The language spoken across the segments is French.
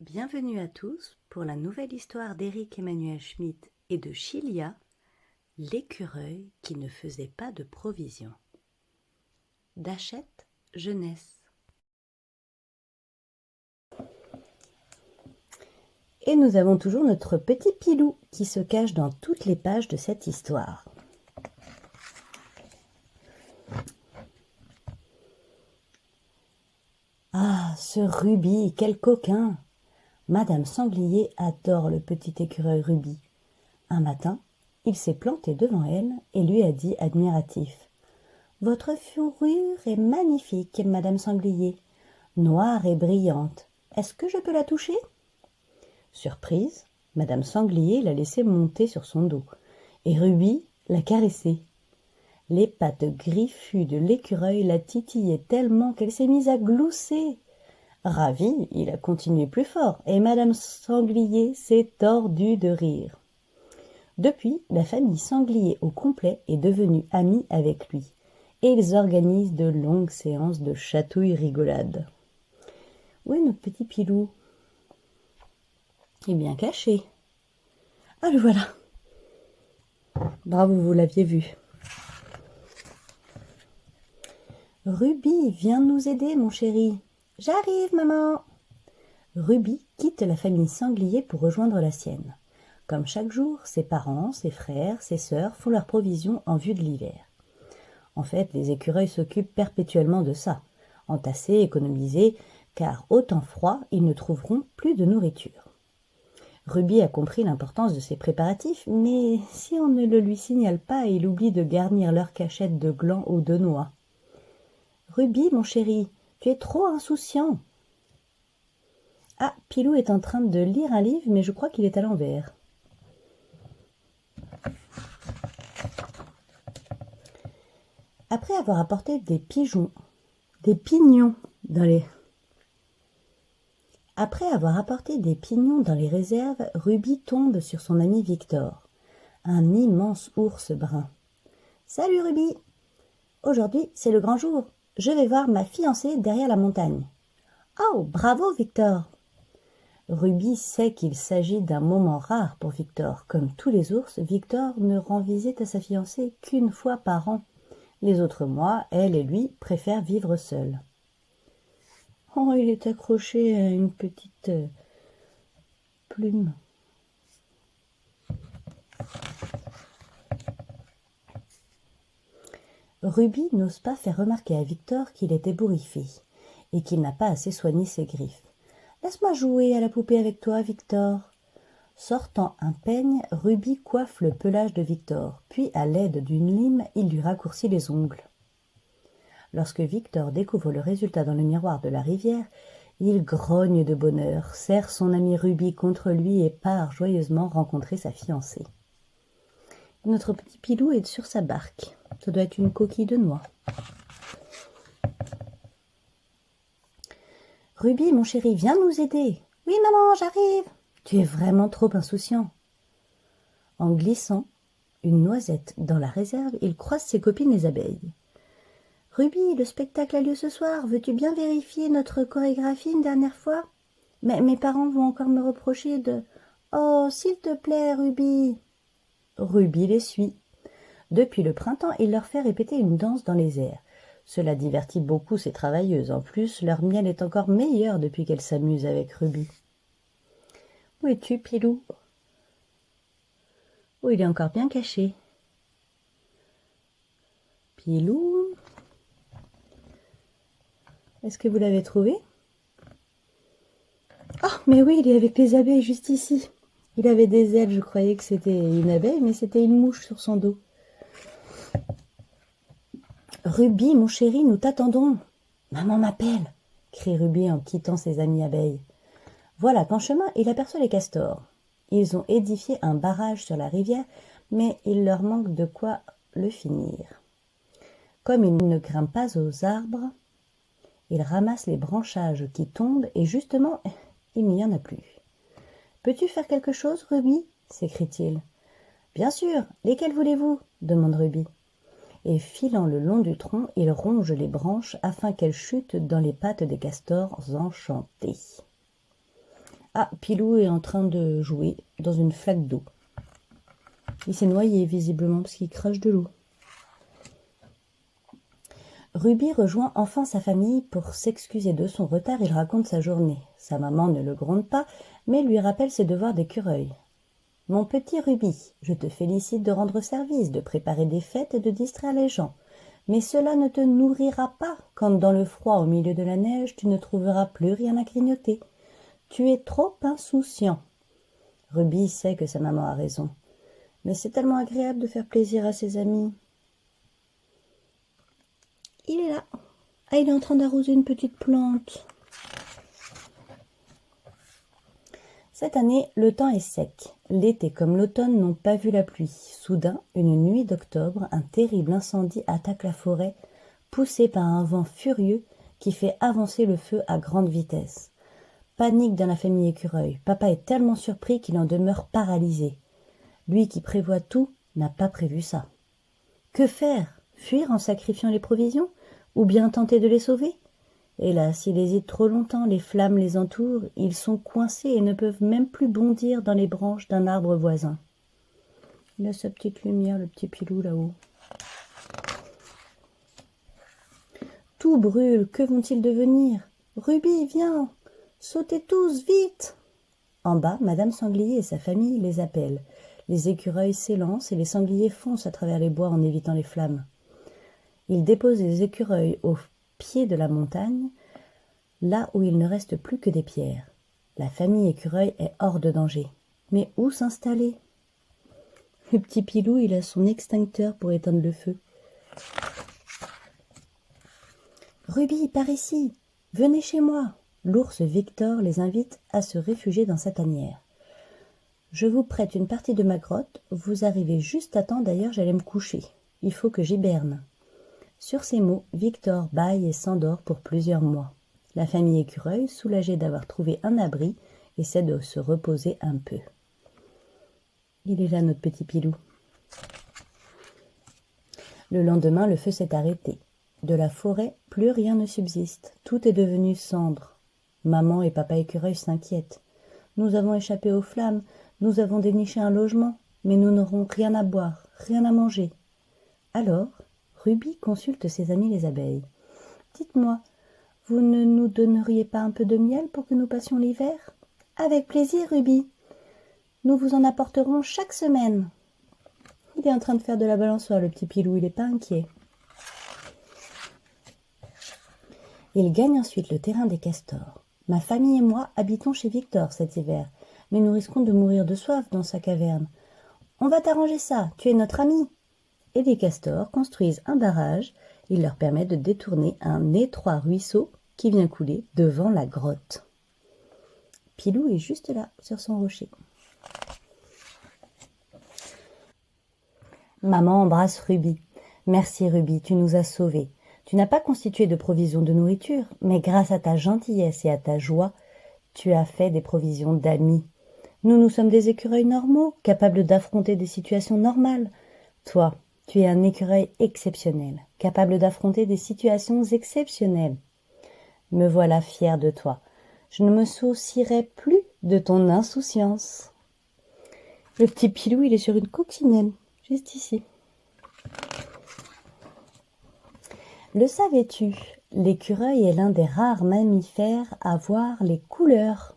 Bienvenue à tous pour la nouvelle histoire d'Éric Emmanuel Schmitt et de Chilia, l'écureuil qui ne faisait pas de provisions. d'Hachette Jeunesse. Et nous avons toujours notre petit Pilou qui se cache dans toutes les pages de cette histoire. Ah, ce Ruby, quel coquin! Madame Sanglier adore le petit écureuil Ruby. Un matin, il s'est planté devant elle et lui a dit admiratif: « Votre fourrure est magnifique, Madame Sanglier, noire et brillante. Est-ce que je peux la toucher ?» Surprise, Madame Sanglier l'a laissé monter sur son dos, et Ruby l'a caressé. Les pattes griffues de l'écureuil la titillaient tellement qu'elle s'est mise à glousser. Ravi, il a continué plus fort, et Madame Sanglier s'est tordue de rire. Depuis, la famille Sanglier au complet est devenue amie avec lui, et ils organisent de longues séances de chatouille-rigolade. Où est notre petit Pilou? Il est bien caché. Ah, le voilà. Bravo, vous l'aviez vu. Ruby, viens nous aider, mon chéri. J'arrive, maman. Ruby quitte la famille Sanglier pour rejoindre la sienne. Comme chaque jour, ses parents, ses frères, ses sœurs font leurs provisions en vue de l'hiver. En fait, les écureuils s'occupent perpétuellement de ça, entasser, économiser, car au temps froid, ils ne trouveront plus de nourriture. Ruby a compris l'importance de ces préparatifs, mais si on ne le lui signale pas, il oublie de garnir leur cachette de glands ou de noix. « Ruby, mon chéri, tu es trop insouciant. » Ah, Pilou est en train de lire un livre, mais je crois qu'il est à l'envers. Après avoir apporté des pignons dans les réserves, Ruby tombe sur son ami Victor, un immense ours brun. « Salut Ruby! Aujourd'hui, c'est le grand jour. Je vais voir ma fiancée derrière la montagne. »« Oh, bravo Victor !» Ruby sait qu'il s'agit d'un moment rare pour Victor. Comme tous les ours, Victor ne rend visite à sa fiancée qu'une fois par an. Les autres mois, elle et lui préfèrent vivre seuls. Oh, il est accroché à une petite plume. Ruby n'ose pas faire remarquer à Victor qu'il est ébouriffé et qu'il n'a pas assez soigné ses griffes. « Laisse-moi jouer à la poupée avec toi, Victor. » Sortant un peigne, Ruby coiffe le pelage de Victor, puis à l'aide d'une lime, il lui raccourcit les ongles. Lorsque Victor découvre le résultat dans le miroir de la rivière, il grogne de bonheur, serre son ami Ruby contre lui et part joyeusement rencontrer sa fiancée. Notre petit Pilou est sur sa barque. Ça doit être une coquille de noix. Ruby, mon chéri, viens nous aider. Oui, maman, j'arrive. Tu es vraiment trop insouciant. En glissant une noisette dans la réserve, il croise ses copines les abeilles. Ruby, le spectacle a lieu ce soir. Veux-tu bien vérifier notre chorégraphie une dernière fois? Mais mes parents vont encore me reprocher de... Oh, s'il te plaît, Ruby. Ruby les suit. Depuis le printemps, il leur fait répéter une danse dans les airs. Cela divertit beaucoup ces travailleuses. En plus, leur miel est encore meilleur depuis qu'elles s'amusent avec Ruby. Où es-tu, Pilou? Oh, il est encore bien caché. Pilou? Est-ce que vous l'avez trouvé? Oh, mais oui, il est avec les abeilles juste ici. Il avait des ailes, je croyais que c'était une abeille, mais c'était une mouche sur son dos. Ruby, mon chéri, nous t'attendons. Maman m'appelle, crie Ruby en quittant ses amis abeilles. Voilà qu'en chemin, il aperçoit les castors. Ils ont édifié un barrage sur la rivière, mais il leur manque de quoi le finir. Comme ils ne grimpent pas aux arbres, ils ramassent les branchages qui tombent et justement, il n'y en a plus. « Peux-tu faire quelque chose, Ruby ?» s'écrie-t-il. « Bien sûr, lesquels voulez-vous ?» demande Ruby. Et filant le long du tronc, il ronge les branches afin qu'elles chutent dans les pattes des castors enchantés. Ah, Pilou est en train de jouer dans une flaque d'eau. Il s'est noyé visiblement parce qu'il crache de l'eau. Ruby rejoint enfin sa famille pour s'excuser de son retard. Il raconte sa journée. Sa maman ne le gronde pas, mais lui rappelle ses devoirs d'écureuil. « Mon petit Ruby, je te félicite de rendre service, de préparer des fêtes et de distraire les gens. Mais cela ne te nourrira pas quand dans le froid au milieu de la neige tu ne trouveras plus rien à grignoter. Tu es trop insouciant. » Ruby sait que sa maman a raison. Mais c'est tellement agréable de faire plaisir à ses amis. Il est là. Ah, il est en train d'arroser une petite plante. Cette année, le temps est sec. L'été comme l'automne n'ont pas vu la pluie. Soudain, une nuit d'octobre, un terrible incendie attaque la forêt, poussé par un vent furieux qui fait avancer le feu à grande vitesse. Panique dans la famille écureuil. Papa est tellement surpris qu'il en demeure paralysé. Lui qui prévoit tout n'a pas prévu ça. Que faire? Fuir en sacrifiant les provisions? Ou bien tenter de les sauver? Hélas, il hésite trop longtemps, les flammes les entourent, ils sont coincés et ne peuvent même plus bondir dans les branches d'un arbre voisin. Il a sa petite lumière, le petit Pilou là-haut. Tout brûle, que vont-ils devenir? Ruby, viens! Sautez tous, vite! En bas, Madame Sanglier et sa famille les appellent. Les écureuils s'élancent et les sangliers foncent à travers les bois en évitant les flammes. Ils déposent les écureuils au pied de la montagne, là où il ne reste plus que des pierres. La famille écureuil est hors de danger. Mais où s'installer? Le petit Pilou, il a son extincteur pour éteindre le feu. Ruby, par ici, venez chez moi. L'ours Victor les invite à se réfugier dans sa tanière. Je vous prête une partie de ma grotte, vous arrivez juste à temps, d'ailleurs j'allais me coucher. Il faut que j'hiberne. Sur ces mots, Victor bâille et s'endort pour plusieurs mois. La famille écureuil, soulagée d'avoir trouvé un abri, essaie de se reposer un peu. Il est là, notre petit Pilou. Le lendemain, le feu s'est arrêté. De la forêt, plus rien ne subsiste. Tout est devenu cendre. Maman et papa écureuil s'inquiètent. Nous avons échappé aux flammes, nous avons déniché un logement, mais nous n'aurons rien à boire, rien à manger. Alors, Ruby consulte ses amis les abeilles. « Dites-moi, vous ne nous donneriez pas un peu de miel pour que nous passions l'hiver ?»« Avec plaisir, Ruby. Nous vous en apporterons chaque semaine. » Il est en train de faire de la balançoire, le petit Pilou, il n'est pas inquiet. Il gagne ensuite le terrain des castors. Ma famille et moi habitons chez Victor cet hiver, mais nous risquons de mourir de soif dans sa caverne. On va t'arranger ça, tu es notre ami. Et les castors construisent un barrage. Il leur permet de détourner un étroit ruisseau qui vient couler devant la grotte. Pilou est juste là, sur son rocher. Maman embrasse Ruby. « Merci Ruby, tu nous as sauvés. Tu n'as pas constitué de provisions de nourriture, mais grâce à ta gentillesse et à ta joie, tu as fait des provisions d'amis. Nous sommes des écureuils normaux, capables d'affronter des situations normales. Toi, tu es un écureuil exceptionnel, capable d'affronter des situations exceptionnelles. Me voilà fière de toi. Je ne me soucierai plus de ton insouciance. » Le petit Pilou, il est sur une coccinelle, juste ici. Le savais-tu? L'écureuil est l'un des rares mammifères à voir les couleurs.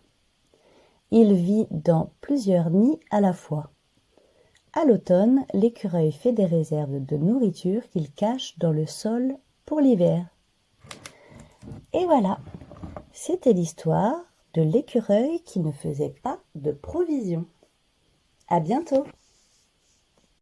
Il vit dans plusieurs nids à la fois. À l'automne, l'écureuil fait des réserves de nourriture qu'il cache dans le sol pour l'hiver. Et voilà, c'était l'histoire de l'écureuil qui ne faisait pas de provisions. À bientôt!